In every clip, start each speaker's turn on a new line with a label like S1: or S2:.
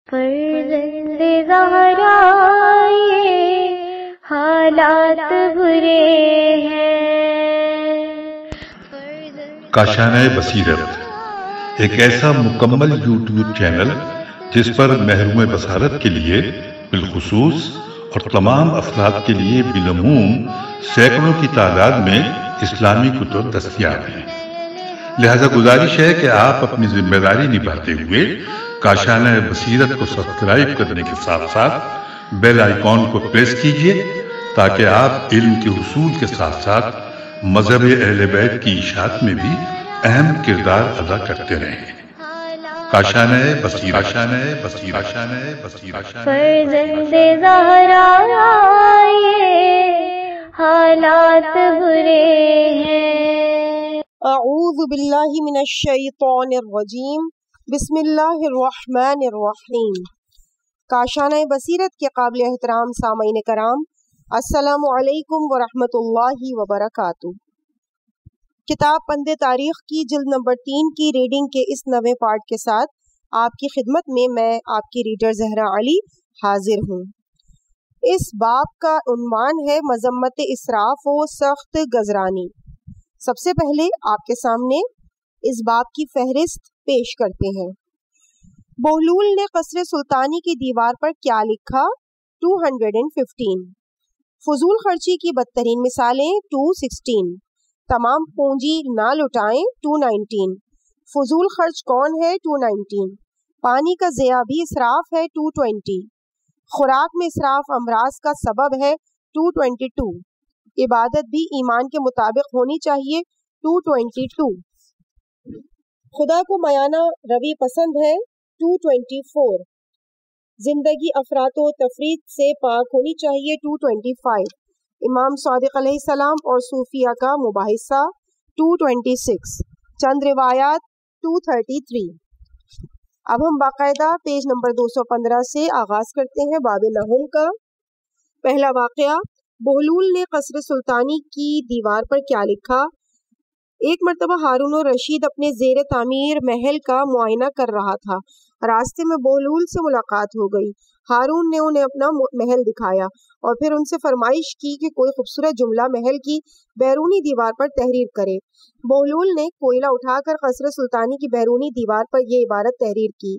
S1: فرزند زہرا یہ حالات برے ہیں۔
S2: کاشانہ بصیرت ایک ایسا مکمل یوٹیوب چینل جس پر محروم بصارت کے لیے بالخصوص اور تمام افراد کے لیے بالعموم سینکڑوں کی تعداد میں اسلامی کتب دستیاب ہیں۔ لہذا گزارش ہے کہ آپ اپنی ذمہ داری نبھاتے ہوئے کاشانہ بصیرت کو سبسکرائب کرنے کے ساتھ ساتھ بیل آئیکن کو پریس کیجیے تاکہ آپ علم کے حصول کے ساتھ ساتھ مذہب اہل بیت کی اشاعت میں بھی اہم کردار ادا کرتے رہیں۔ کاشانہ بصیرت۔
S1: فرزند زہرا یہ حالات برے ہیں۔
S3: اعوذ باللہ من الشیطان الرجیم، بسم اللہ الرحمن الرحیم۔ کاشانہ بصیرت کے قابل احترام سامعین کرام، السلام علیکم ورحمۃ اللہ وبرکاتہ۔ کتاب پند تاریخ کی جلد نمبر 3 کی ریڈنگ کے اس نویں پارٹ کے ساتھ آپ کی خدمت میں آپ کی ریڈر زہرا علی حاضر ہوں۔ اس باب کا عنوان ہے مذمت اسراف و سخت گزرانی۔ سب سے پہلے آپ کے سامنے اس باب کی فہرست پیش کرتے ہیں۔ بہلول نے قصر سلطانی کی دیوار پر کیا لکھا؟ 215۔ فضول خرچی کی بدترین مثالیں 216۔ تمام پونجی نہ لٹائیں 219۔ فضول خرچ کون ہے 219۔ پانی کا ضیاع بھی اسراف ہے 220۔ خوراک میں اسراف امراض کا سبب ہے 222۔ عبادت بھی ایمان کے مطابق ہونی چاہیے 222۔ خدا کو میانہ روی پسند ہے 224۔ زندگی افراط و تفریط سے پاک ہونی چاہیے 225۔ امام صادق علیہ السلام اور صوفیہ کا مباحثہ 226۔ چند روایات 233۔ اب ہم باقاعدہ پیج نمبر 215 سے آغاز کرتے ہیں باب نحوم کا۔ پہلا واقعہ، بہلول نے قصر سلطانی کی دیوار پر کیا لکھا؟ ایک مرتبہ ہارون الرشید اپنے زیر تعمیر محل کا معائنہ کر رہا تھا۔ راستے میں بہلول سے ملاقات ہو گئی۔ ہارون نے انہیں اپنا محل دکھایا اور پھر ان سے فرمائش کی کہ کوئی خوبصورت جملہ محل کی بیرونی دیوار پر تحریر کرے۔ بہلول نے کوئلہ اٹھا کر قصر سلطانی کی بیرونی دیوار پر یہ عبارت تحریر کی: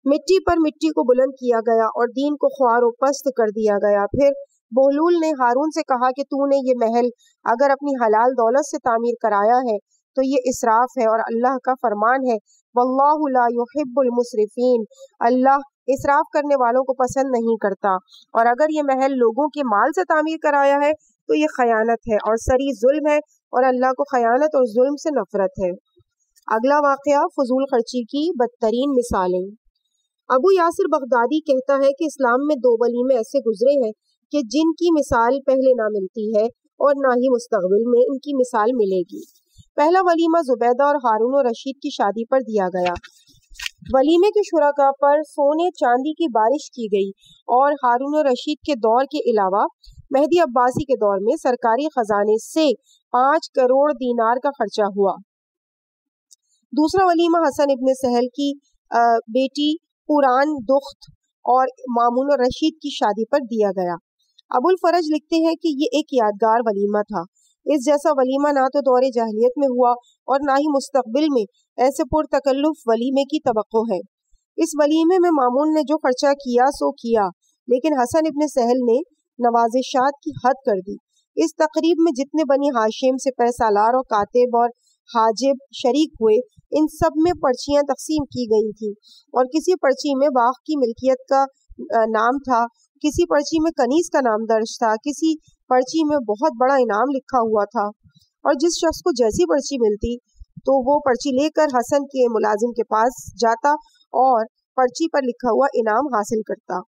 S3: مٹی پر مٹی کو بلند کیا گیا اور دین کو خوار و پست کر دیا گیا۔ پھر بہلول نے ہارون سے کہا کہ تو نے یہ محل اگر اپنی حلال دولت سے تعمیر کرایا ہے تو یہ اسراف ہے اور اللہ کا فرمان ہے واللہ لا يحب المسرفین، اللہ اسراف کرنے والوں کو پسند نہیں کرتا، اور اگر یہ محل لوگوں کے مال سے تعمیر کرایا ہے تو یہ خیانت ہے اور سری ظلم ہے اور اللہ کو خیانت اور ظلم سے نفرت ہے۔ اگلا واقعہ، فضول خرچی کی بدترین مثالیں۔ ابو یاسر بغدادی کہتا ہے کہ اسلام میں 2 ولیمے ایسے گزرے ہیں کہ جن کی مثال پہلے نہ ملتی ہے اور نہ ہی مستقبل میں ان کی مثال ملے گی۔ پہلا ولیمہ زبیدہ اور ہارون الرشید کی شادی پر دیا گیا۔ ولیمے کے شرکاء پر سونے چاندی کی بارش کی گئی اور ہارون الرشید کے دور کے علاوہ مہدی عباسی کے دور میں سرکاری خزانے سے 5 کروڑ دینار کا خرچہ ہوا۔ دوسرا ولیمہ حسن ابن سہل کی بیٹی پوران دخت اور مامون الرشید کی شادی پر دیا گیا۔ ابو الفرج لکھتے ہیں کہ یہ ایک یادگار ولیمہ تھا۔ اس جیسا ولیمہ نہ تو دور جاہلیت میں ہوا اور نہ ہی مستقبل میں ایسے پرتکلف ولیمے کی توقع ہے۔ اس ولیمے میں مامون نے جو خرچہ کیا سو کیا، لیکن حسن ابن سہل نے نوازشات کی حد کر دی۔ اس تقریب میں جتنے بنی ہاشم سے سالار اور کاتب اور حاجب شریک ہوئے، ان سب میں پرچیاں تقسیم کی گئی تھیں، اور کسی پرچی میں باغ کی ملکیت کا نام تھا، کسی پرچی میں کنیز کا نام درج تھا، کسی پرچی میں بہت بڑا انعام لکھا ہوا تھا، اور جس شخص کو جیسی پرچی ملتی تو وہ پرچی لے کر حسن کے ملازم کے پاس جاتا اور پرچی پر لکھا ہوا انعام حاصل کرتا۔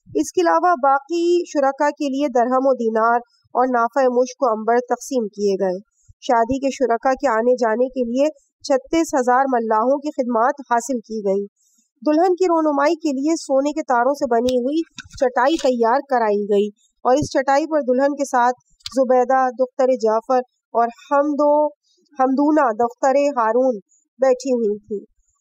S3: اس کے علاوہ باقی شرکاء کے لیے درہم و دینار اور نافع مشک و عنبر تقسیم کیے گئے۔ شادی کے شرکاء کے آنے جانے کے لیے 36,000 ملاحوں کی خدمات حاصل کی گئی۔ دلہن کی رونمائی کے لیے سونے کے تاروں سے بنی ہوئی چٹائی تیار کرائی گئی، اور اس چٹائی پر دلہن کے ساتھ زبیدہ دختر جعفر اور حمدونہ دختر ہارون بیٹھی ہوئی تھی۔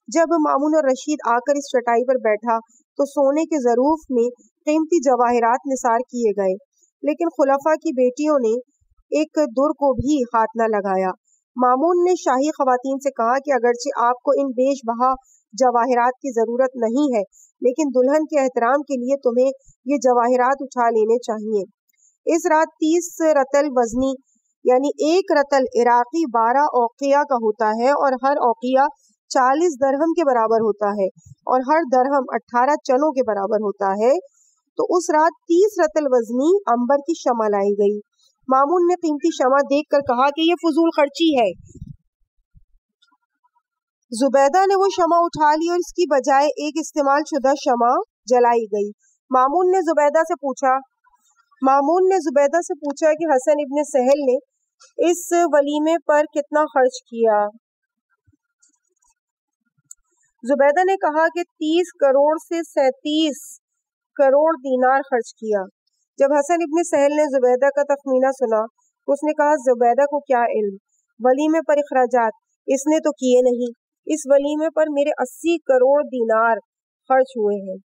S3: جب مامون الرشید آ کر اس چٹائی پر بیٹھا تو سونے کے ظروف میں قیمتی جواہرات نثار کیے گئے، لیکن خلفاء کی بیٹیوں نے ایک در کو بھی ہاتھ نہ لگایا۔ مامون نے شاہی خواتین سے کہا کہ اگرچہ آپ کو ان بیش بہا جواہرات کی ضرورت نہیں ہے، لیکن دلہن کے احترام کے لیے تمہیں یہ جواہرات اٹھا لینے چاہیے۔ اس رات 30 رطل وزنی یعنی ایک رطل عراقی 12 اوقیہ کا ہوتا ہے، اور ہر اوقیہ 40 درہم کے برابر ہوتا ہے، اور ہر درہم 18 چنوں کے برابر ہوتا ہے۔ تو اس رات 30 رطل وزنی عنبر کی شمع لائی گئی۔ مامون نے قیمتی شمع دیکھ کر کہا کہ یہ فضول خرچی ہے۔ زبیدہ نے وہ شمع اٹھا لی اور اس کی بجائے ایک استعمال شدہ شمع جلائی گئی۔ مامون نے زبیدہ سے پوچھا کہ حسن ابن سہل نے اس ولیمے پر کتنا خرچ کیا؟ زبیدہ نے کہا کہ 30 کروڑ سے 37 کروڑ دینار خرچ کیا۔ جب حسن ابن سہل نے زبیدہ کا تخمینہ سنا تو اس نے کہا زبیدہ کو کیا علم، ولیمے پر اخراجات اس نے تو کیے نہیں، اس ولیمے پر میرے 80 کروڑ دینار خرچ ہوئے ہیں۔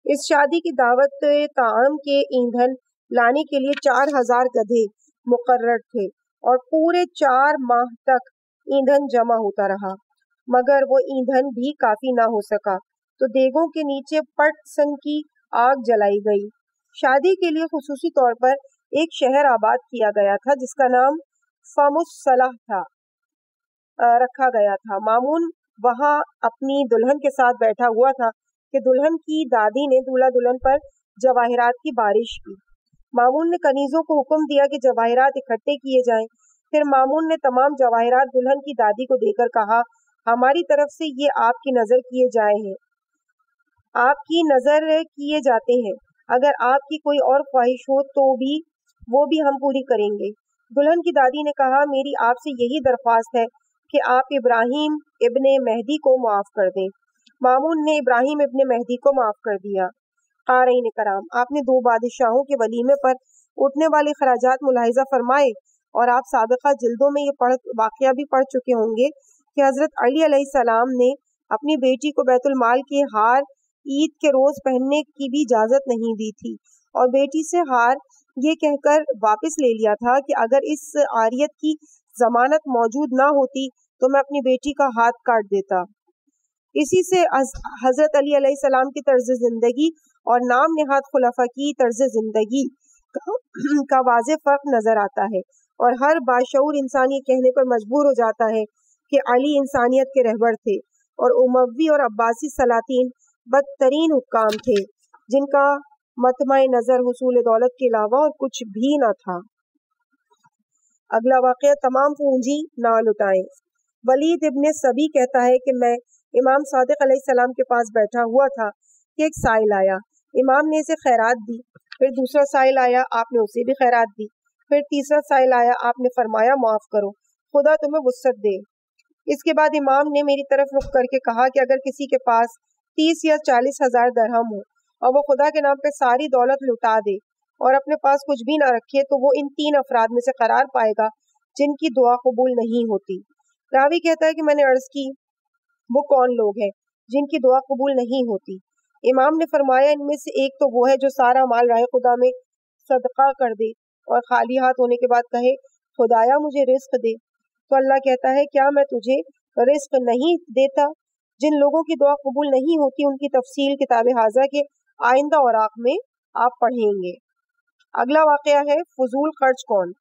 S3: اس شادی کی دعوت طعام کے ایندھن لانے کے لیے 4000 گدھے مقرر تھے، اور پورے 4 ماہ تک ایندھن جمع ہوتا رہا، مگر وہ ایندھن بھی کافی نہ ہو سکا تو دیگوں کے نیچے پٹ سن کی آگ جلائی گئی۔ شادی کے لیے خصوصی طور پر ایک شہر آباد کیا گیا تھا جس کا نام فمصلہ رکھا گیا تھا۔ مامون وہاں اپنی دلہن کے ساتھ بیٹھا ہوا تھا کہ دلہن کی دادی نے دولہا دلہن پر جواہرات کی بارش کی۔ مامون نے کنیزوں کو حکم دیا کہ جواہرات اکٹھے کیے جائیں۔ پھر مامون نے تمام جواہرات دلہن کی دادی کو دے کر کہا، ہماری طرف سے یہ آپ کی نظر کیے جاتے ہیں، اگر آپ کی کوئی اور خواہش ہو تو بھی وہ بھی ہم پوری کریں گے۔ دلہن کی دادی نے کہا، میری آپ سے یہی درخواست ہے کہ آپ ابراہیم ابن مہدی کو معاف کر دیں۔ مامون نے ابراہیم ابن مہدی کو معاف کر دیا۔ قارئین کرام، آپ نے 2 بادشاہوں کے ولیمے پر اٹھنے والے خراجات ملاحظہ فرمائے، اور آپ سابقہ جلدوں میں یہ واقعہ بھی پڑھ چکے ہوں گے کہ حضرت علی علیہ السلام نے اپنی بیٹی کو بیت المال کے ہار عید کے روز پہننے کی بھی اجازت نہیں دی تھی، اور بیٹی سے ہار یہ کہہ کر واپس لے لیا تھا کہ اگر اس عاریت کی ضمانت موجود نہ ہوتی تو میں اپنی بیٹی کا ہاتھ کاٹ دیتا۔ اسی سے حضرت علی علیہ السلام کی طرز زندگی اور نام نہاد خلفاء کی طرز زندگی کا واضح فرق نظر آتا ہے، اور ہر باشعور انسان یہ کہنے پر مجبور ہو جاتا ہے کہ علی انسانیت کے رہبر تھے، اور اموی اور عباسی سلاطین بدترین حکام تھے جن کا مطمع نظر حصول دولت کے علاوہ اور کچھ بھی نہ تھا۔ اگلا واقعہ، تمام پونجی نہ لٹائیں۔ ولید ابن سبی کہتا ہے کہ میں امام صادق علیہ السلام کے پاس بیٹھا ہوا تھا کہ ایک سائل آیا، امام نے اسے خیرات دی، پھر دوسرا سائل آیا، آپ نے اسے بھی خیرات دی، پھر تیسرا سائل آیا، آپ نے فرمایا معاف کرو، خدا تمہیں وسعت دے۔ اس کے بعد امام نے میری طرف رخ کر کے کہا کہ اگر کسی کے پاس 30 یا 40 ہزار درہم ہو اور وہ خدا کے نام پہ ساری دولت لٹا دے اور اپنے پاس کچھ بھی نہ رکھے تو وہ ان 3 افراد میں سے قرار پائے گا جن کی دعا قبول نہیں ہوتی۔ راوی کہتا ہے کہ میں نے عرض کی، وہ کون لوگ ہیں جن کی دعا قبول نہیں ہوتی؟ امام نے فرمایا، ان میں سے ایک تو وہ ہے جو سارا مال راہ خدا میں صدقہ کر دے اور خالی ہاتھ ہونے کے بعد کہے خدایا مجھے رزق دے، تو اللہ کہتا ہے کیا میں تجھے رزق نہیں دیتا؟ جن لوگوں کی دعا قبول نہیں ہوتی ان کی تفصیل کتاب حاضہ کے آئندہ اوراق میں آپ پڑھیں گے۔ اگلا واقعہ ہے فضول خرچ کون؟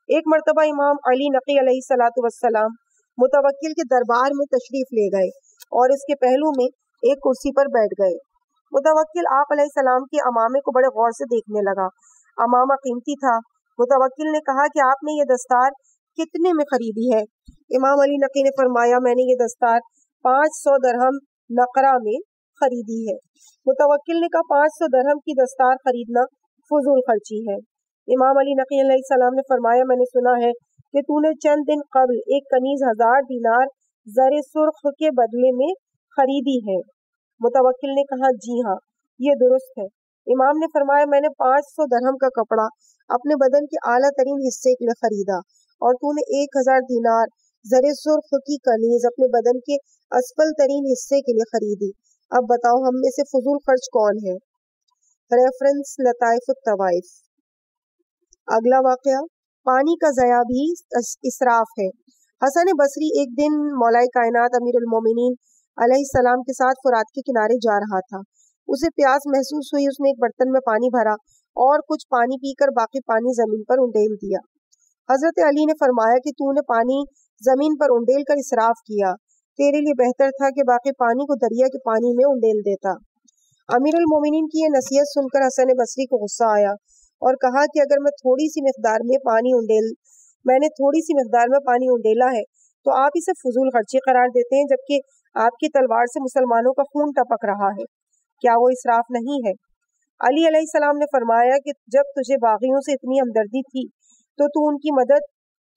S3: ایک مرتبہ امام علی نقی علیہ الصلوۃ والسلام متوکل کے دربار میں تشریف لے گئے اور اس کے پہلو میں ایک کرسی پر بیٹھ گئے۔ متوکل آپ علیہ السلام کے امامے کو بڑے غور سے دیکھنے لگا۔ امامہ قیمتی تھا۔ متوکل نے کہا کہ آپ نے یہ دستار کتنے میں خریدی ہے؟ امام علی نقی نے فرمایا، میں نے یہ دستار 500 درہم نقرہ میں خریدی ہے۔ متوکل نے کہا 500 درہم کی دستار خریدنا فضول خرچی ہے۔ امام علی نقی علیہ السلام نے فرمایا، میں نے سنا ہے کہ تو نے چند دن قبل ایک کنیز 1000 دینار زر سرخ کے بدلے میں خریدی ہے۔ متوکل نے کہا جی ہاں، یہ درست ہے۔ امام نے فرمایا، میں نے 500 درہم کا کپڑا اپنے بدن کے اعلیٰ ترین حصے کے لیے خریدا اور تو نے 1000 دینار زر سرخ کی کنیز اپنے بدن کے اسفل ترین حصے کے لیے خریدی۔ اب بتاؤ ہم میں سے فضول خرچ کون ہے؟ ریفرنس لطائف الطوائف۔ اگلا واقعہ، پانی کا ضیاع بھی اسراف ہے۔ حسن بصری ایک دن مولا کائنات امیر المومنین علیہ السلام کے ساتھ فرات کے کنارے جا رہا تھا۔ اسے پیاس محسوس ہوئی، اس نے ایک برتن میں پانی بھرا اور کچھ پانی پی کر باقی پانی زمین پر انڈیل دیا۔ حضرت علی نے فرمایا کہ تو نے پانی زمین پر انڈیل کر اسراف کیا، تیرے لیے بہتر تھا کہ باقی پانی کو دریا کے پانی میں انڈیل دیتا۔ امیر المومنین کی یہ نصیحت سن کر حسن بصری کو غصہ آیا اور کہا کہ اگر میں نے تھوڑی سی مقدار میں پانی انڈیلا ہے تو آپ اسے فضول خرچی قرار دیتے ہیں، جبکہ آپ کی تلوار سے مسلمانوں کا خون ٹپک رہا ہے، کیا وہ اسراف نہیں ہے؟ علی علیہ السلام نے فرمایا کہ جب تجھے باغیوں سے اتنی ہمدردی تھی تو ان کی مدد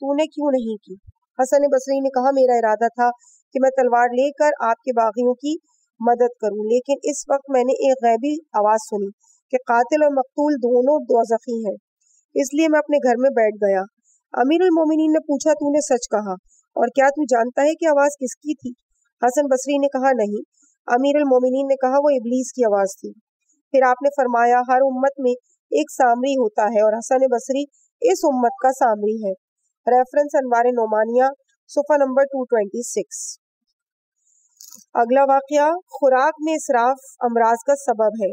S3: تو نے کیوں نہیں کی؟ حسن بصری نے کہا میرا ارادہ تھا کہ میں تلوار لے کر آپ کے باغیوں کی مدد کروں، لیکن اس وقت میں نے ایک غیبی آواز سنی کہ قاتل اور مقتول دونوں دوزخی ہیں، اس لیے میں اپنے گھر میں بیٹھ گیا۔ امیر المومنین نے پوچھا تو نے سچ کہا اور کیا تو جانتا ہے کہ آواز کس کی تھی؟ حسن بصری نے کہا نہیں۔ امیر المومنین نے کہا وہ ابلیس کی آواز تھی۔ پھر آپ نے فرمایا ہر امت میں ایک سامری ہوتا ہے اور حسن بصری اس امت کا سامری ہے۔ ریفرنس انوار نعمانیہ صفحہ نمبر 226۔ اگلا واقعہ، خوراک میں اسراف امراض کا سبب ہے۔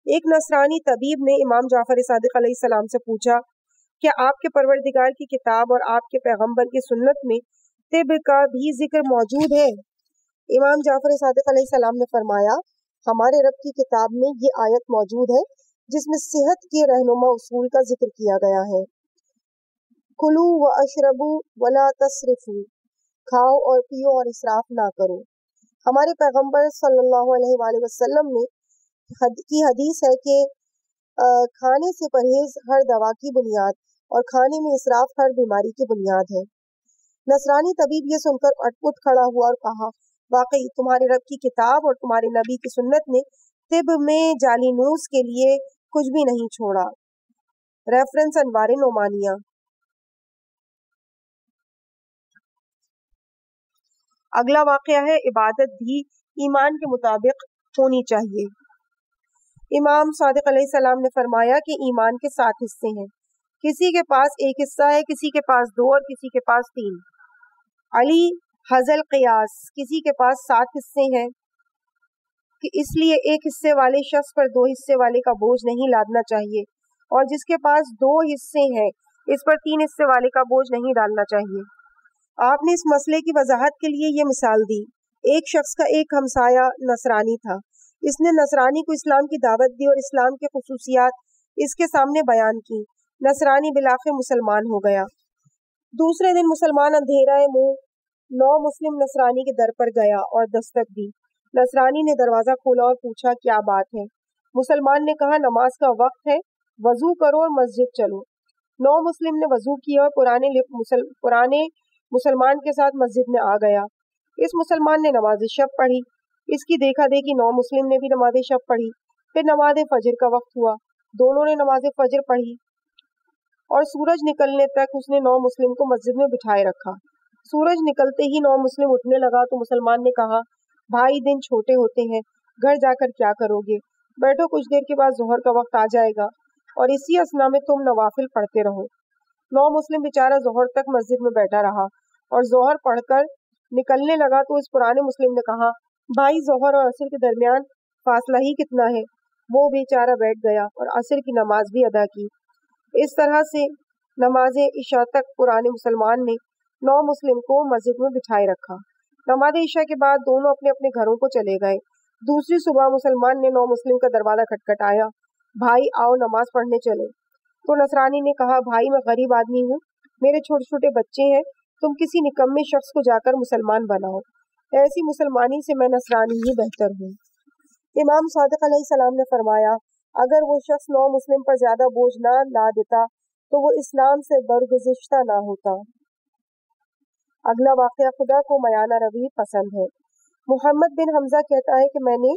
S3: ایک نصرانی طبیب نے امام جعفر صادق علیہ السلام سے پوچھا کیا آپ کے پروردگار کی کتاب اور آپ کے پیغمبر کی سنت میں طب کا بھی ذکر موجود ہے؟ امام جعفر صادق علیہ السلام نے فرمایا ہمارے رب کی کتاب میں یہ آیت موجود ہے جس میں صحت کے رہنما اصول کا ذکر کیا گیا ہے۔ کلو و اشربو ولا تسرفو، کھاؤ اور پیو اور اسراف نہ کرو۔ ہمارے پیغمبر صلی اللہ علیہ وآلہ وسلم نے کی حدیث ہے کہ کھانے سے پرہیز ہر دوا کی بنیاد اور کھانے میں اسراف ہر بیماری کی بنیاد ہے۔ نصرانی طبیب یہ سن کر اٹپٹ کھڑا ہوا اور کہا واقعی تمہارے رب کی کتاب اور تمہارے نبی کی سنت نے طب میں جالینوس کے لیے کچھ بھی نہیں چھوڑا۔ ریفرنس انوار نعمانیہ۔ اگلا واقعہ ہے عبادت بھی ایمان کے مطابق ہونی چاہیے۔ امام صادق علیہ السلام نے فرمایا کہ ایمان کے 7 حصے ہیں، کسی کے پاس ایک حصہ ہے، کسی کے پاس 2 اور کسی کے پاس 3۔ علی حزل قیاس، کسی کے پاس 7 حصے ہیں کہ اس لیے ایک حصے والے شخص پر 2 حصے والے کا بوجھ نہیں لادنا چاہیے، اور جس کے پاس 2 حصے ہیں اس پر 3 حصے والے کا بوجھ نہیں ڈالنا چاہیے۔ آپ نے اس مسئلے کی وضاحت کے لیے یہ مثال دی، ایک شخص کا ایک ہمسایہ نصرانی تھا، اس نے نصرانی کو اسلام کی دعوت دی اور اسلام کے خصوصیات اس کے سامنے بیان کی۔ نصرانی بالآخر مسلمان ہو گیا۔ دوسرے دن مسلمان اندھیرا منہ نو مسلم نصرانی کے در پر گیا اور دستک دی۔ نصرانی نے دروازہ کھولا اور پوچھا کیا بات ہے؟ مسلمان نے کہا نماز کا وقت ہے، وضو کرو اور مسجد چلو۔ نو مسلم نے وضو کیا اور پرانے مسلمان کے ساتھ مسجد میں آ گیا۔ اس مسلمان نے نماز شب پڑھی، اس کی دیکھا دیکھی 9 مسلم نے بھی نماز شب پڑھی۔ پھر نماز فجر کا وقت ہوا، دونوں نے نماز فجر پڑھی اور سورج نکلنے تک اس نے 9 مسلم کو مسجد میں بٹھائے رکھا۔ سورج نکلتے ہی 9 مسلم اٹھنے لگا تو مسلمان نے کہا بھائی دن چھوٹے ہوتے ہیں، گھر جا کر کیا کرو گے؟ بیٹھو، کچھ دیر کے بعد ظہر کا وقت آ جائے گا اور اسی اثنا میں تم نوافل پڑھتے رہو۔ 9 مسلم بیچارہ ظہر تک مسجد میں بیٹھا رہا اور ظہر پڑھ کر نکلنے لگا تو اس پرانے مسلم نے کہا بھائی ظہر اور عصر کے درمیان فاصلہ ہی کتنا ہے؟ وہ بیچارہ بیٹھ گیا اور عصر کی نماز بھی ادا کی۔ اس طرح سے نماز عشاء تک پرانے مسلمان نے 9 مسلم کو مسجد میں بٹھائے رکھا۔ نماز عشاء کے بعد دونوں اپنے اپنے گھروں کو چلے گئے۔ دوسری صبح مسلمان نے 9 مسلم کا دروازہ کھٹکھٹایا، بھائی آؤ نماز پڑھنے چلے۔ تو نصرانی نے کہا بھائی میں غریب آدمی ہوں، میرے چھوٹے چھوٹے بچے ہیں، تم کسی نکمے شخص کو جا کر مسلمان بناؤ، ایسی مسلمانی سے میں نصرانی ہی بہتر ہوں۔ امام صادق علیہ السلام نے فرمایا اگر وہ شخص 9 مسلم پر زیادہ بوجھ نہ لا دیتا تو وہ اسلام سے درگزشتہ نہ ہوتا۔ اگلا واقعہ خدا کو میانہ روی پسند ہے۔ محمد بن حمزہ کہتا ہے کہ میں نے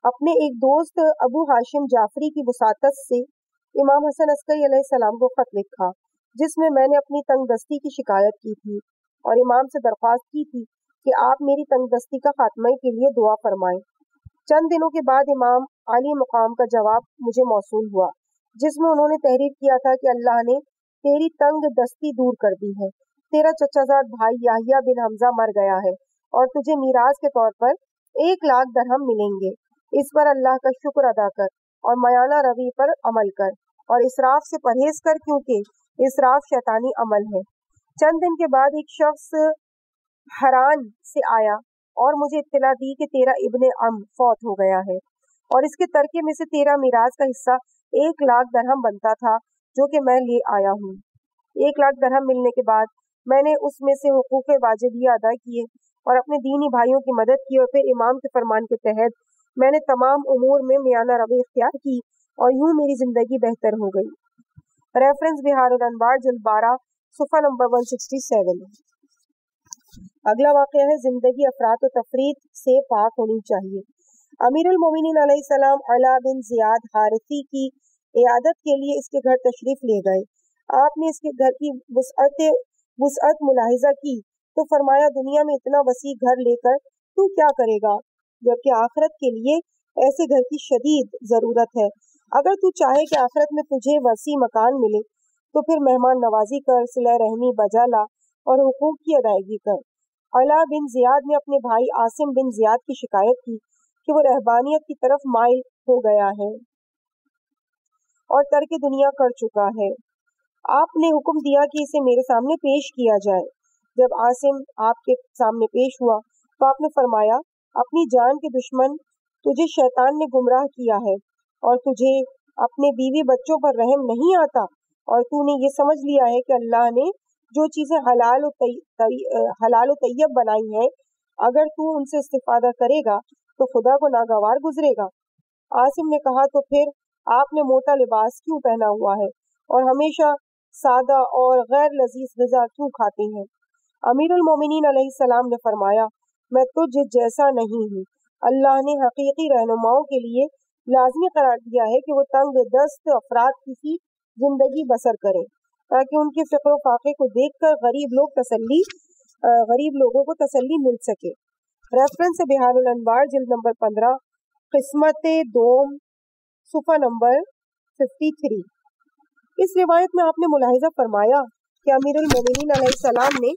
S3: اپنے ایک دوست ابو ہاشم جعفری کی وساطت سے امام حسن عسکری علیہ السلام کو خط لکھا جس میں نے اپنی تنگ دستی کی شکایت کی تھی۔ اور امام سے درخواست کی تھی کہ آپ میری تنگ دستی کا خاتمے کے لیے دعا فرمائیں۔ چند دنوں کے بعد امام عالی مقام کا جواب مجھے موصول ہوا، جس میں انہوں نے تحریر کیا تھا کہ اللہ نے تیری تنگ دستی دور کر دی ہے، تیرا چچا زاد بھائی یحییٰ بن حمزہ مر گیا ہے اور تجھے میراث کے طور پر 1,00,000 درہم ملیں گے۔ اس پر اللہ کا شکر ادا کر اور میانہ روی پر عمل کر اور اسراف سے پرہیز کر، کیونکہ اسراف شیطانی عمل ہے۔ چند دن کے بعد ایک شخص حران سے آیا اور مجھے اطلاع دی کہ تیرا ابن عم فوت ہو گیا ہے اور اس کے ترکے میں سے تیرا میراث کا حصہ 1,00,000 درہم بنتا تھا، جو کہ میں لے آیا ہوں۔ 1,00,000 درہم ملنے کے بعد میں نے اس میں سے حقوق واجبیہ ادا کیے اور اپنے دینی بھائیوں کی مدد کی، اور پھر امام کے فرمان کے تحت میں نے تمام امور میں میانہ روی اختیار کی اور یوں میری زندگی بہتر ہو گئی۔ ریفرنس بہار الانوار جلد 12 صفحہ نمبر 167۔ اگلا واقعہ ہے زندگی افراط و تفریط سے پاک ہونی چاہیے۔ امیر المومنین علیہ السلام علا بن زیاد حارثی کی عیادت کے لیے اس کے گھر تشریف لے گئے۔ آپ نے اس کے گھر کی وسعت ملاحظہ کی تو فرمایا، دنیا میں اتنا وسیع گھر لے کر تو کیا کرے گا، جبکہ آخرت کے لیے ایسے گھر کی شدید ضرورت ہے۔ اگر تو چاہے کہ آخرت میں تجھے وسیع مکان ملے تو پھر مہمان نوازی کر، صلہ رحمی بجا لا اور حقوق کی ادائیگی کر۔ علا بن زیاد نے اپنے بھائی عاصم بن زیاد کی شکایت کی کہ وہ رہبانیت کی طرف مائل ہو گیا ہے اور ترک دنیا کر چکا ہے۔ آپ نے حکم دیا کہ اسے میرے سامنے پیش کیا جائے۔ جب عاصم آپ کے سامنے پیش ہوا تو آپ نے فرمایا، اپنی جان کے دشمن، تجھے شیطان نے گمراہ کیا ہے اور تجھے اپنے بیوی بچوں پر رحم نہیں آتا، اور تو نے یہ سمجھ لیا ہے کہ اللہ نے جو چیزیں حلال و طیب بنائی ہیں، اگر تو ان سے استفادہ کرے گا تو خدا کو ناگوار گزرے گا۔ عاصم نے کہا، تو پھر آپ نے موٹا لباس کیوں پہنا ہوا ہے اور ہمیشہ سادہ اور غیر لذیذ غذا کیوں کھاتے ہیں؟ امیر المومنین علیہ السلام نے فرمایا، میں تجھ جیسا نہیں ہوں۔ اللہ نے حقیقی رہنماؤں کے لیے لازمی قرار دیا ہے کہ وہ تنگ دست افراد کی زندگی بسر کریں تاکہ ان کے فقر و فاقے کو دیکھ کر غریب لوگوں کو تسلی مل سکے۔ ریفرنس بہار الانوار جلد نمبر 15 قسمت دوم صفحہ نمبر 53۔ اس روایت میں آپ نے ملاحظہ فرمایا کہ امیر المومنین علیہ السلام نے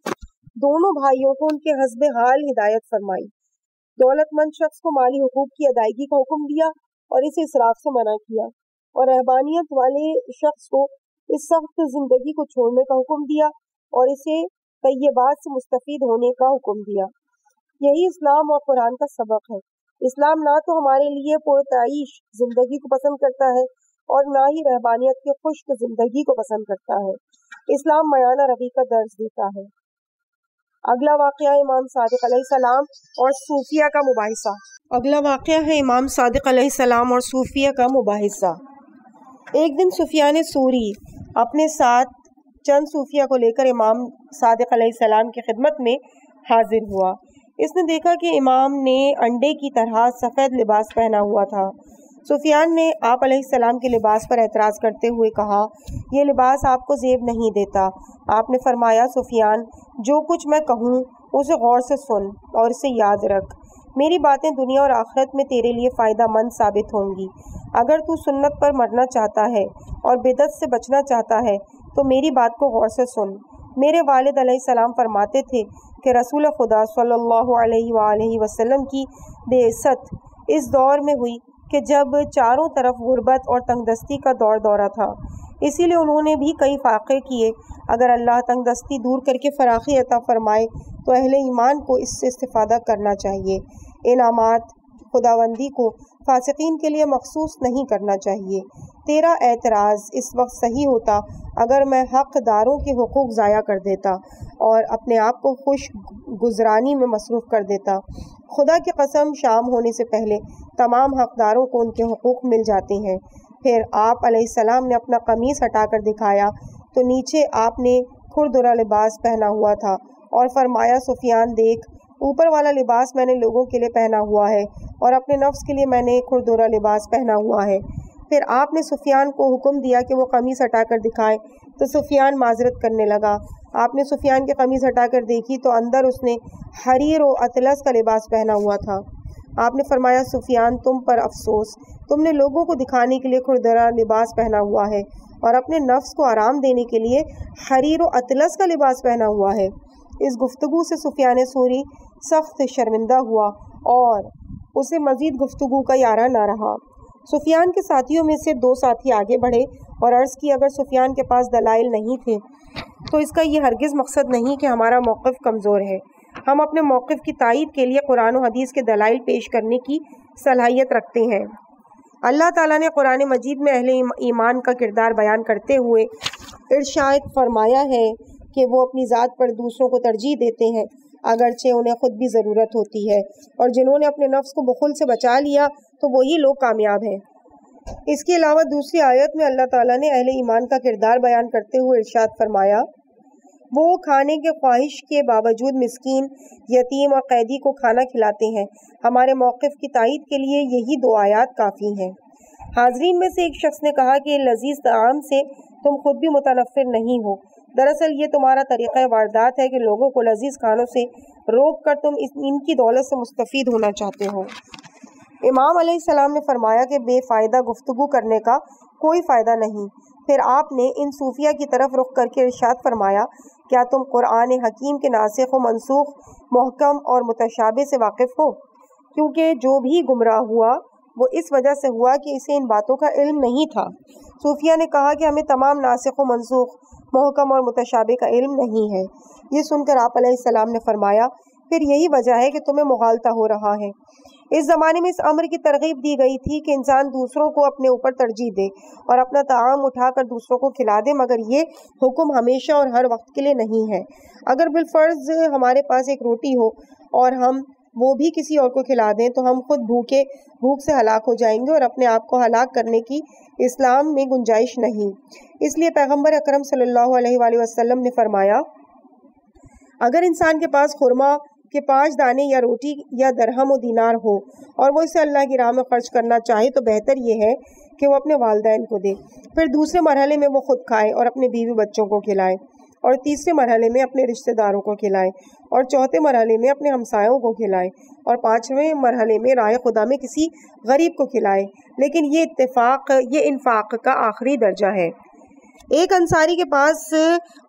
S3: دونوں بھائیوں کو ان کے حسب حال ہدایت فرمائی۔ دولت مند شخص کو مالی حقوق کی ادائیگی کا حکم دیا اور اسے اسراف سے منع کیا، اور رہبانیت والے شخص کو اس سخت زندگی کو چھوڑنے کا حکم دیا اور اسے طیبات سے مستفید ہونے کا حکم دیا۔ یہی اسلام اور قرآن کا سبق ہے۔ اسلام نہ تو ہمارے لیے پرتعیش زندگی کو پسند کرتا ہے اور نہ ہی رہبانیت کے خشک زندگی کو پسند کرتا ہے۔ اسلام میانہ روی کا درس دیتا ہے۔ اگلا واقعہ امام صادق علیہ السلام اور صوفیہ کا مباحثہ۔ اگلا واقعہ ہے امام صادق علیہ السلام اور صوفیہ کا مباحثہ۔ ایک دن سفیان ثوری اپنے ساتھ چند صوفیہ کو لے کر امام صادق علیہ السلام کی خدمت میں حاضر ہوا۔ اس نے دیکھا کہ امام نے انڈے کی طرح سفید لباس پہنا ہوا تھا۔ سفیان نے آپ علیہ السلام کے لباس پر اعتراض کرتے ہوئے کہا، یہ لباس آپ کو زیب نہیں دیتا۔ آپ نے فرمایا، سفیان، جو کچھ میں کہوں اسے غور سے سن اور اسے یاد رکھ۔ میری باتیں دنیا اور آخرت میں تیرے لیے فائدہ مند ثابت ہوں گی۔ اگر تو سنت پر مرنا چاہتا ہے اور بدعت سے بچنا چاہتا ہے تو میری بات کو غور سے سن۔ میرے والد علیہ السلام فرماتے تھے کہ رسول خدا صلی اللہ علیہ وآلہ وسلم کی بعثت اس دور میں ہوئی کہ جب چاروں طرف غربت اور تنگ دستی کا دورہ تھا، اسی لیے انہوں نے بھی کئی فاقے کیے۔ اگر اللہ تنگ دستی دور کر کے فراخی عطا فرمائے تو اہل ایمان کو اس سے استفادہ کرنا چاہیے۔ انعامات خداوندی کو فاسقین کے لیے مخصوص نہیں کرنا چاہیے۔ تیرا اعتراض اس وقت صحیح ہوتا اگر میں حق داروں کے حقوق ضائع کر دیتا اور اپنے آپ کو خوش گزرانی میں مصروف کر دیتا۔ خدا کی قسم، شام ہونے سے پہلے تمام حقداروں کو ان کے حقوق مل جاتے ہیں۔ پھر آپ علیہ السلام نے اپنا قمیص ہٹا کر دکھایا تو نیچے آپ نے کھردرا لباس پہنا ہوا تھا اور فرمایا، سفیان دیکھ، اوپر والا لباس میں نے لوگوں کے لیے پہنا ہوا ہے اور اپنے نفس کے لیے میں نے کھردرا لباس پہنا ہوا ہے۔ پھر آپ نے سفیان کو حکم دیا کہ وہ قمیص ہٹا کر دکھائے، تو سفیان معذرت کرنے لگا۔ آپ نے سفیان کی قمیص ہٹا کر دیکھی تو اندر اس نے حریر و اطلس کا لباس پہنا ہوا تھا۔ آپ نے فرمایا سفیان تم پر افسوس، تم نے لوگوں کو دکھانے کے لیے کھردرا لباس پہنا ہوا ہے اور اپنے نفس کو آرام دینے کے لیے حریر و اطلس کا لباس پہنا ہوا ہے۔ اس گفتگو سے سفیان ثوری سخت شرمندہ ہوا اور اسے مزید گفتگو کا یارہ نہ رہا۔ سفیان کے ساتھیوں میں سے 2 ساتھی آگے بڑھے اور عرض کی اگر سفیان کے پاس دلائل نہیں تھے تو اس کا یہ ہرگز مقصد نہیں کہ ہمارا موقف کمزور ہے۔ ہم اپنے موقف کی تائید کے لیے قرآن و حدیث کے دلائل پیش کرنے کی صلاحیت رکھتے ہیں۔ اللہ تعالیٰ نے قرآن مجید میں اہل ایمان کا کردار بیان کرتے ہوئے ارشاد فرمایا ہے کہ وہ اپنی ذات پر دوسروں کو ترجیح دیتے ہیں اگرچہ انہیں خود بھی ضرورت ہوتی ہے، اور جنہوں نے اپنے نفس کو بخل سے بچا لیا تو وہی لوگ کامیاب ہیں۔ اس کے علاوہ دوسری آیت میں اللہ تعالیٰ نے اہل ایمان کا کردار بیان کرتے ہوئے ارشاد فرمایا وہ کھانے کے خواہش کے باوجود مسکین، یتیم اور قیدی کو کھانا کھلاتے ہیں۔ ہمارے موقف کی تائید کے لیے یہی 2 آیات کافی ہیں۔ حاضرین میں سے ایک شخص نے کہا کہ لذیذ طعام سے تم خود بھی متنفر نہیں ہو، دراصل یہ تمہارا طریقہ واردات ہے کہ لوگوں کو لذیذ کھانوں سے روک کر تم ان کی دولت سے مستفید ہونا چاہتے ہو۔ امام علیہ السلام نے فرمایا کہ بے فائدہ گفتگو کرنے کا کوئی فائدہ نہیں۔ پھر آپ نے ان صوفیہ کی طرف رخ کر کے ارشاد فرمایا کیا تم قرآن حکیم کے ناسخ و منسوخ، محکم اور متشابہ سے واقف ہو؟ کیونکہ جو بھی گمراہ ہوا وہ اس وجہ سے ہوا کہ اسے ان باتوں کا علم نہیں تھا۔ صوفیہ نے کہا کہ ہمیں تمام ناسخ و منسوخ، محکم اور متشابہ کا علم نہیں ہے۔ یہ سن کر آپ علیہ السلام نے فرمایا پھر یہی وجہ ہے کہ تمہیں مغالطہ ہو رہا ہے۔ اس زمانے میں اس امر کی ترغیب دی گئی تھی کہ انسان دوسروں کو اپنے اوپر ترجیح دے اور اپنا طعام اٹھا کر دوسروں کو کھلا دے، مگر یہ حکم ہمیشہ اور ہر وقت کے لیے نہیں ہے۔ اگر بالفرض ہمارے پاس ایک روٹی ہو اور ہم وہ بھی کسی اور کو کھلا دیں تو ہم خود بھوک سے ہلاک ہو جائیں گے اور اپنے آپ کو ہلاک کرنے کی اسلام میں گنجائش نہیں۔ اس لیے پیغمبر اکرم صلی اللہ علیہ وآلہ وسلم نے فرمایا اگر انسان کے پاس خرما کہ 5 دانے یا روٹی یا درہم و دینار ہو اور وہ اسے اللہ کی راہ میں خرچ کرنا چاہے تو بہتر یہ ہے کہ وہ اپنے والدین کو دے، پھر دوسرے مرحلے میں وہ خود کھائے اور اپنے بیوی بچوں کو کھلائے، اور تیسرے مرحلے میں اپنے رشتہ داروں کو کھلائے، اور چوتھے مرحلے میں اپنے ہمسایوں کو کھلائے، اور 5ویں مرحلے میں راہ خدا میں کسی غریب کو کھلائے۔ لیکن یہ انفاق کا آخری درجہ ہے۔ ایک انصاری کے پاس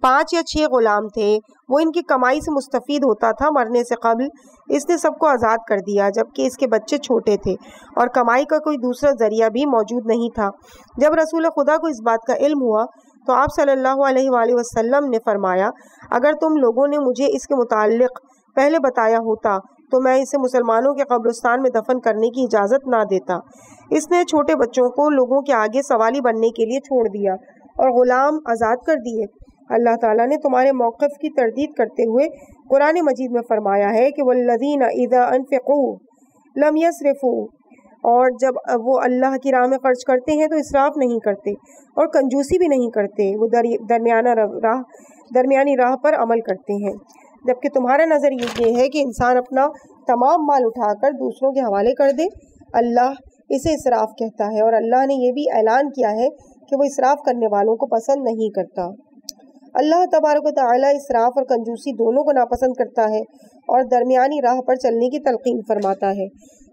S3: 5 یا 6 غلام تھے، وہ ان کی کمائی سے مستفید ہوتا تھا۔ مرنے سے قبل اس نے سب کو آزاد کر دیا جبکہ اس کے بچے چھوٹے تھے اور کمائی کا کوئی دوسرا ذریعہ بھی موجود نہیں تھا۔ جب رسول خدا کو اس بات کا علم ہوا تو آپ صلی اللہ علیہ وآلہ وسلم نے فرمایا اگر تم لوگوں نے مجھے اس کے متعلق پہلے بتایا ہوتا تو میں اسے مسلمانوں کے قبرستان میں دفن کرنے کی اجازت نہ دیتا۔ اس نے چھوٹے بچوں کو لوگوں کے آگے سوالی بننے کے لیے چھوڑ دیا اور غلام آزاد کر دیے۔ اللہ تعالیٰ نے تمہارے موقف کی تردید کرتے ہوئے قرآن مجید میں فرمایا ہے کہ والذین اذا انفقوا لم یسرفوا، اور جب وہ اللہ کی راہ میں خرچ کرتے ہیں تو اسراف نہیں کرتے اور کنجوسی بھی نہیں کرتے، وہ درمیانی راہ پر عمل کرتے ہیں۔ جبکہ تمہارا نظر یہ ہے کہ انسان اپنا تمام مال اٹھا کر دوسروں کے حوالے کر دے، اللہ اسے اسراف کہتا ہے، اور اللہ نے یہ بھی اعلان کیا ہے کہ وہ اسراف کرنے والوں کو پسند نہیں کرتا۔ اللہ تبارک و تعالیٰ اسراف اور کنجوسی دونوں کو ناپسند کرتا ہے اور درمیانی راہ پر چلنے کی تلقین فرماتا ہے۔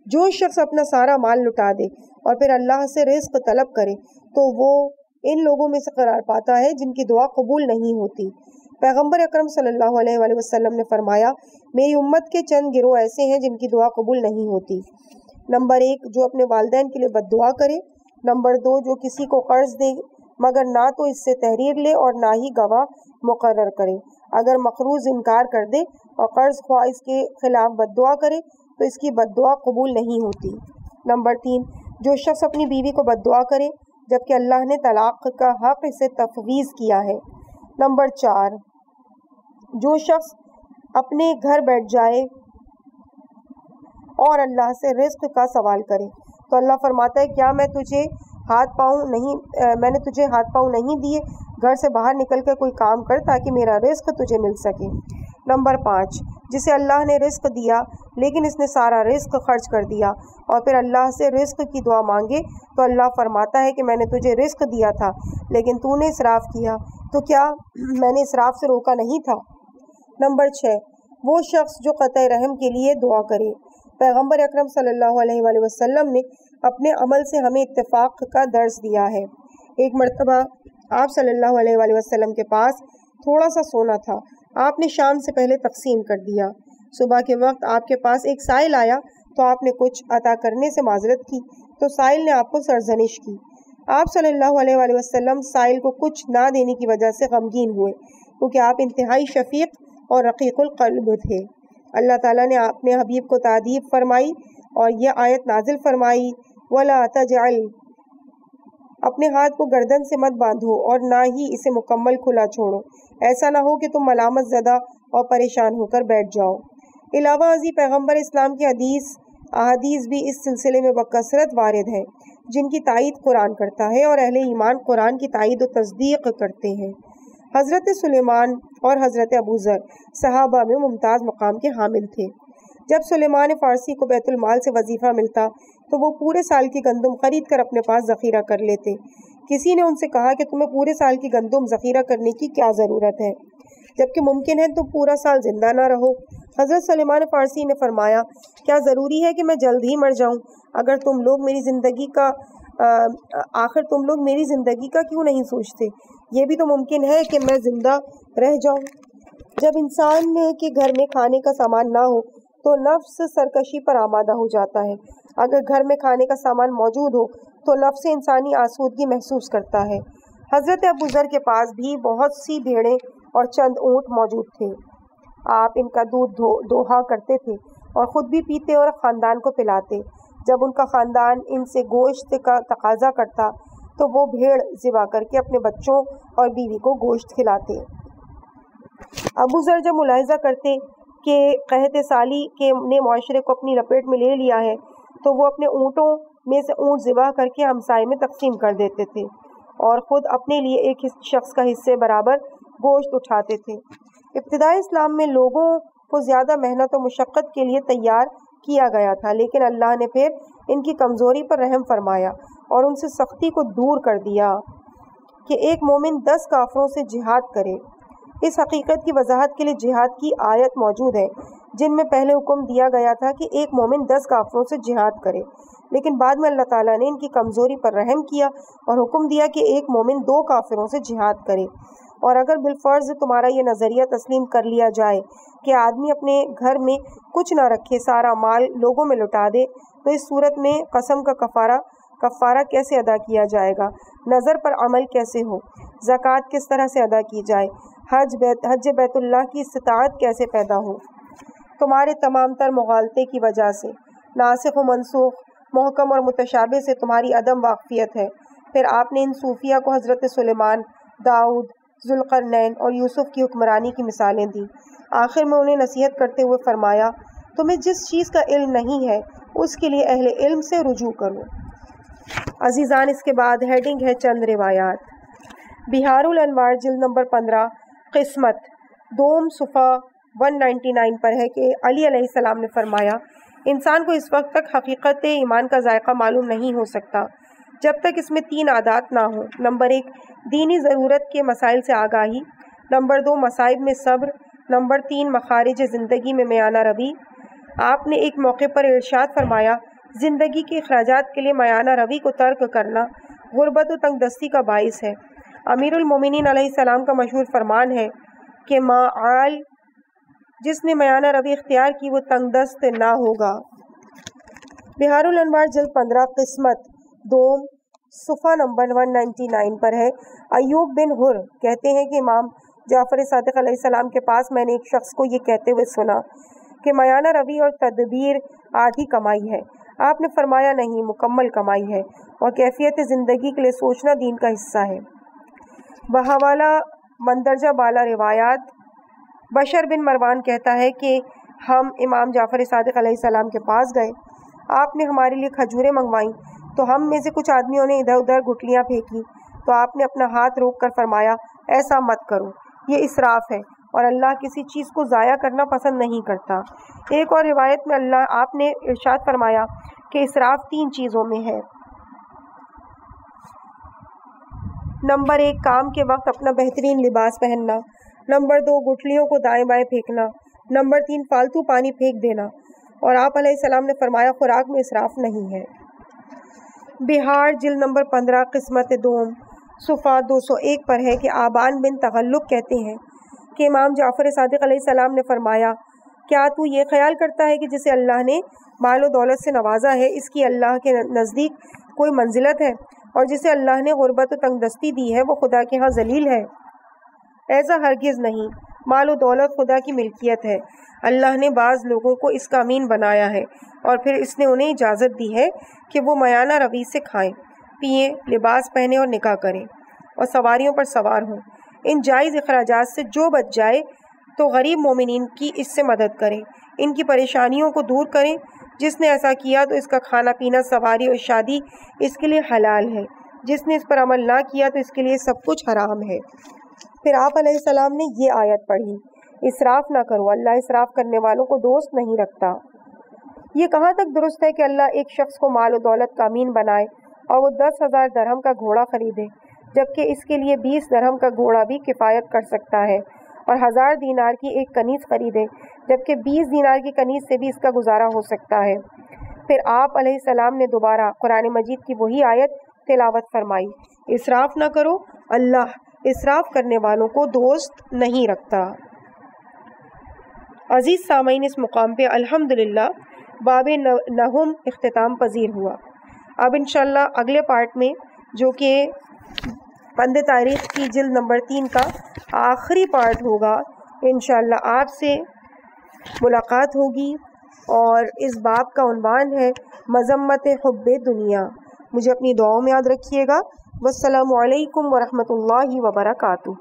S3: جو شخص اپنا سارا مال لٹا دے اور پھر اللہ سے رزق طلب کرے تو وہ ان لوگوں میں سے قرار پاتا ہے جن کی دعا قبول نہیں ہوتی۔ پیغمبر اکرم صلی اللہ علیہ وآلہ وسلم نے فرمایا میری امت کے چند گروہ ایسے ہیں جن کی دعا قبول نہیں ہوتی۔ نمبر 1 جو اپنے والدین کے لیے بد دعا کرے، نمبر 2 جو کسی کو قرض دے مگر نہ تو اس سے تحریر لے اور نہ ہی گواہ مقرر کرے، اگر مقروض انکار کر دے اور قرض خواہ اس کے خلاف بد دعا کرے تو اس کی بد دعا قبول نہیں ہوتی۔ نمبر 3 جو شخص اپنی بیوی کو بد دعا کرے جبکہ اللہ نے طلاق کا حق اسے تفویض کیا ہے۔ نمبر 4 جو شخص اپنے گھر بیٹھ جائے اور اللہ سے رزق کا سوال کرے تو اللہ فرماتا ہے کیا میں نے تجھے ہاتھ پاؤں نہیں دیے، گھر سے باہر نکل کر کوئی کام کر تاکہ میرا رزق تجھے مل سکے۔ نمبر 5 جسے اللہ نے رزق دیا لیکن اس نے سارا رزق خرچ کر دیا اور پھر اللہ سے رزق کی دعا مانگے تو اللہ فرماتا ہے کہ میں نے تجھے رزق دیا تھا لیکن تو نے اسراف کیا، تو کیا میں نے اسراف سے روکا نہیں تھا؟ نمبر 6، وہ شخص جو قطع رحم کے لیے دعا کرے۔ پیغمبر اکرم صلی اللہ علیہ وآلہ وسلم نے اپنے عمل سے ہمیں اتفاق کا درس دیا ہے۔ ایک مرتبہ آپ صلی اللہ علیہ وآلہ وسلم کے پاس تھوڑا سا سونا تھا، آپ نے شام سے پہلے تقسیم کر دیا۔ صبح کے وقت آپ کے پاس ایک سائل آیا تو آپ نے کچھ عطا کرنے سے معذرت کی تو سائل نے آپ کو سرزنش کی۔ آپ صلی اللہ علیہ وآلہ وسلم سائل کو کچھ نہ دینے کی وجہ سے غمگین ہوئے کیونکہ آپ انتہائی شفیق اور رقیق القلب تھے۔ اللہ تعالیٰ نے اپنے حبیب کو تعریف فرمائی اور یہ آیت نازل فرمائی، وَلَا تَجْعَلْ، اپنے ہاتھ کو گردن سے مت باندھو اور نہ ہی اسے مکمل کھلا چھوڑو، ایسا نہ ہو کہ تم ملامت زدہ اور پریشان ہو کر بیٹھ جاؤ۔ علاوہ ازیں پیغمبر اسلام کی احادیث بھی اس سلسلے میں بکثرت وارد ہیں جن کی تائید قرآن کرتا ہے اور اہل ایمان قرآن کی تائید و تصدیق کرتے ہیں۔ حضرت سلیمان اور حضرت ابو ذر صحابہ میں ممتاز مقام کے حامل تھے۔ جب سلیمان فارسی کو بیت المال سے وظیفہ ملتا تو وہ پورے سال کی گندم خرید کر اپنے پاس ذخیرہ کر لیتے۔ کسی نے ان سے کہا کہ تمہیں پورے سال کی گندم ذخیرہ کرنے کی کیا ضرورت ہے جبکہ ممکن ہے تم پورا سال زندہ نہ رہو؟ حضرت سلیمان فارسی نے فرمایا، کیا ضروری ہے کہ میں جلد ہی مر جاؤں؟ آخر تم لوگ میری زندگی کا کیوں نہیں سوچتے؟ یہ بھی تو ممکن ہے کہ میں زندہ رہ جاؤں۔ جب انسان کے گھر میں کھانے کا سامان نہ ہو تو نفس سرکشی پر آمادہ ہو جاتا ہے، اگر گھر میں کھانے کا سامان موجود ہو تو نفس انسانی آسودگی محسوس کرتا ہے۔ حضرت ابو ذر کے پاس بھی بہت سی بھیڑیں اور چند اونٹ موجود تھے۔ آپ ان کا دودھ دوہا کرتے تھے اور خود بھی پیتے اور خاندان کو پلاتے۔ جب ان کا خاندان ان سے گوشت کا تقاضا کرتا تو وہ بھیڑ ذبح کر کے اپنے بچوں اور بیوی کو گوشت کھلاتے۔ ابو ذر جب ملاحظہ کرتے کہ قحط سالی نے معاشرے کو اپنی لپیٹ میں لے لیا ہے تو وہ اپنے اونٹوں میں سے اونٹ ذبح کر کے ہمسائے میں تقسیم کر دیتے تھے اور خود اپنے لیے ایک شخص کا حصے برابر گوشت اٹھاتے تھے۔ ابتدائی اسلام میں لوگوں کو زیادہ محنت و مشقت کے لیے تیار کیا گیا تھا، لیکن اللہ نے پھر ان کی کمزوری پر رحم فرمایا اور ان سے سختی کو دور کر دیا کہ ایک مومن 10 کافروں سے جہاد کرے۔ اس حقیقت کی وضاحت کے لیے جہاد کی آیت موجود ہے جن میں پہلے حکم دیا گیا تھا کہ ایک مومن 10 کافروں سے جہاد کرے، لیکن بعد میں اللہ تعالیٰ نے ان کی کمزوری پر رحم کیا اور حکم دیا کہ ایک مومن 2 کافروں سے جہاد کرے۔ اور اگر بالفرض تمہارا یہ نظریہ تسلیم کر لیا جائے کہ آدمی اپنے گھر میں کچھ نہ رکھے، سارا مال لوگوں میں لٹا دے، تو اس صورت میں قسم کا کفارہ کیسے ادا کیا جائے گا؟ نظر پر عمل کیسے ہو؟ زکوٰۃ کس طرح سے ادا کی جائے؟ حج بیت اللہ کی استطاعت کیسے پیدا ہو؟ تمہارے تمام تر مغالطے کی وجہ سے ناسخ و منسوخ، محکم اور متشابہ سے تمہاری عدم واقفیت ہے۔ پھر آپ نے ان صوفیہ کو حضرت سلیمان، داؤد، ذوالقرنین اور یوسف کی حکمرانی کی مثالیں دی۔ آخر میں انہیں نصیحت کرتے ہوئے فرمایا، تمہیں جس چیز کا علم نہیں ہے اس کے لیے اہل علم سے رجوع کرو۔ عزیزان، اس کے بعد ہیڈنگ ہے چند روایات۔ بہار الانوار جلد نمبر 15 قسمت دوم صفحہ 199 پر ہے کہ علی علیہ السلام نے فرمایا، انسان کو اس وقت تک حقیقت ایمان کا ذائقہ معلوم نہیں ہو سکتا جب تک اس میں 3 عادات نہ ہوں۔ نمبر 1 دینی ضرورت کے مسائل سے آگاہی، نمبر 2 مصائب میں صبر، نمبر 3 مخارج زندگی میں میانہ روی۔ آپ نے ایک موقع پر ارشاد فرمایا، زندگی کے اخراجات کے لیے میانہ روی کو ترک کرنا غربت و تنگ دستی کا باعث ہے۔ امیر المومنین علیہ السلام کا مشہور فرمان ہے کہ معال جس نے میانہ روی اختیار کی وہ تنگ دست نہ ہوگا۔ بہار الانوار جلد 15 قسمت دوم صفحہ نمبر 199 پر ہے۔ ایوب بن حر کہتے ہیں کہ امام جعفر صادق علیہ السلام کے پاس میں نے ایک شخص کو یہ کہتے ہوئے سنا کہ میانہ روی اور تدبیر آدھی کمائی ہے۔ آپ نے فرمایا، نہیں، مکمل کمائی ہے، اور کیفیت زندگی کے لیے سوچنا دین کا حصہ ہے۔ بحوالہ مندرجہ بالا روایات، بشر بن مروان کہتا ہے کہ ہم امام جعفر صادق علیہ السلام کے پاس گئے، آپ نے ہمارے لیے کھجوریں منگوائیں تو ہم میں سے کچھ آدمیوں نے ادھر ادھر گٹلیاں پھینکی تو آپ نے اپنا ہاتھ روک کر فرمایا، ایسا مت کرو، یہ اسراف ہے، اور اللہ کسی چیز کو ضائع کرنا پسند نہیں کرتا۔ ایک اور روایت میں آپ نے ارشاد فرمایا کہ اسراف 3 چیزوں میں ہے۔ نمبر 1 کام کے وقت اپنا بہترین لباس پہننا، نمبر 2 گٹھلیوں کو دائیں بائیں پھینکنا، نمبر 3 فالتو پانی پھینک دینا، اور آپ علیہ السلام نے فرمایا خوراک میں اسراف نہیں ہے۔ بہار جلد نمبر 15 قسمت دوم صفحہ 201 پر ہے کہ آبان بن تغلب کہتے ہیں کہ امام جعفر صادق علیہ السلام نے فرمایا کیا تو یہ خیال کرتا ہے کہ جسے اللہ نے مال و دولت سے نوازا ہے اس کی اللہ کے نزدیک کوئی منزلت ہے، اور جسے اللہ نے غربت و تنگ دستی دی ہے وہ خدا کے ہاں ذلیل ہے؟ ایسا ہرگز نہیں، مال و دولت خدا کی ملکیت ہے۔ اللہ نے بعض لوگوں کو اس کا امین بنایا ہے اور پھر اس نے انہیں اجازت دی ہے کہ وہ میانہ روی سے کھائیں پئیں، لباس پہنیں اور نکاح کریں اور سواریوں پر سوار ہوں۔ ان جائز اخراجات سے جو بچ جائے تو غریب مومنین کی اس سے مدد کریں، ان کی پریشانیوں کو دور کریں۔ جس نے ایسا کیا تو اس کا کھانا پینا، سواری اور شادی اس کے لیے حلال ہے، جس نے اس پر عمل نہ کیا تو اس کے لیے سب کچھ حرام ہے۔ پھر آپ علیہ السلام نے یہ آیت پڑھی، اسراف نہ کرو، اللہ اسراف کرنے والوں کو دوست نہیں رکھتا۔ یہ کہاں تک درست ہے کہ اللہ ایک شخص کو مال و دولت کا امین بنائے اور وہ 10,000 درہم کا گھوڑا خریدے، جبکہ اس کے لیے 20 درہم کا گھوڑا بھی کفایت کر سکتا ہے، اور 1000 دینار کی ایک کنیز خریدے، جبکہ 20 دینار کی کنیز سے بھی اس کا گزارا ہو سکتا ہے۔ پھر آپ علیہ السلام نے دوبارہ قرآن مجید کی وہی آیت تلاوت فرمائی، اسراف نہ کرو، اللہ اسراف کرنے والوں کو دوست نہیں رکھتا۔ عزیز سامعین، اس مقام پہ الحمدللہ باب نہم اختتام پذیر ہوا۔ اب انشاءاللہ اگلے پارٹ میں جو کہ بند تاریخ کی جلد نمبر 3 کا آخری پارٹ ہوگا، انشاءاللہ آپ سے ملاقات ہوگی، اور اس باب کا عنوان ہے مذمت حب دنیا۔ مجھے اپنی دعاؤں میں یاد رکھیے گا۔ والسلام علیکم ورحمۃ اللہ وبرکاتہ۔